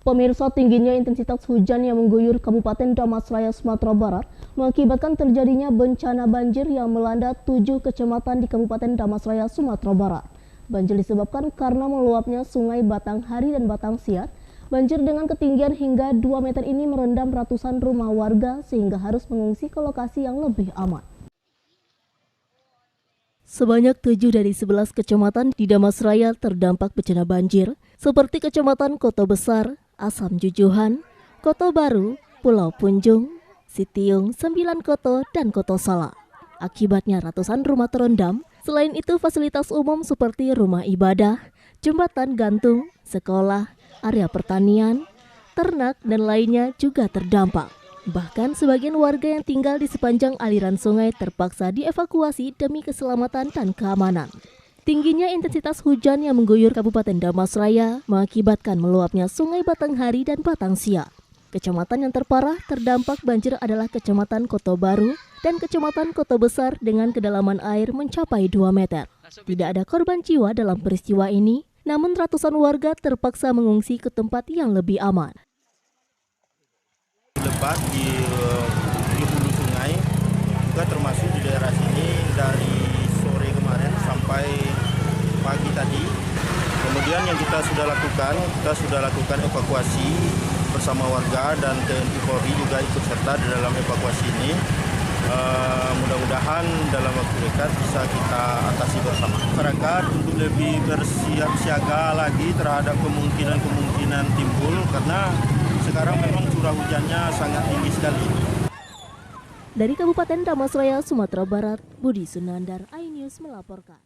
Pemirsa, tingginya intensitas hujan yang mengguyur Kabupaten Damastraya, Sumatera Barat mengakibatkan terjadinya bencana banjir yang melanda 7 kecamatan di Kabupaten Damastraya, Sumatera Barat. Banjir disebabkan karena meluapnya sungai Batanghari dan Batang Siat. Banjir dengan ketinggian hingga 2 meter ini merendam ratusan rumah warga sehingga harus mengungsi ke lokasi yang lebih aman. Sebanyak 7 dari 11 kecamatan di Damastraya terdampak bencana banjir, seperti Kecamatan Kota Besar, Asam Jujuhan, Kota Baru, Pulau Punjung, Sitiung, Sembilan Koto, dan Koto Sala. Akibatnya ratusan rumah terendam. Selain itu, fasilitas umum seperti rumah ibadah, jembatan gantung, sekolah, area pertanian, ternak, dan lainnya juga terdampak. Bahkan sebagian warga yang tinggal di sepanjang aliran sungai terpaksa dievakuasi demi keselamatan dan keamanan. Tingginya intensitas hujan yang mengguyur Kabupaten Damastraya mengakibatkan meluapnya sungai Batanghari dan Batang Siat. Kecamatan yang terparah terdampak banjir adalah Kecamatan Kota Baru dan Kecamatan Kota Besar dengan kedalaman air mencapai 2 meter. Tidak ada korban jiwa dalam peristiwa ini, namun ratusan warga terpaksa mengungsi ke tempat yang lebih aman. Lebat di hulu sungai juga termasuk di daerah sini dari sore kemarin sampai pagi tadi. Kemudian yang kita sudah lakukan evakuasi bersama warga dan TNI Polri juga ikut serta di dalam evakuasi ini. Mudah-mudahan dalam waktu dekat bisa kita atasi bersama. Masyarakat untuk lebih bersiap siaga lagi terhadap kemungkinan timbul karena sekarang memang curah hujannya sangat tinggi sekali. Dari Kabupaten Damastraya, Sumatera Barat, Budi Sunandar, iNews melaporkan.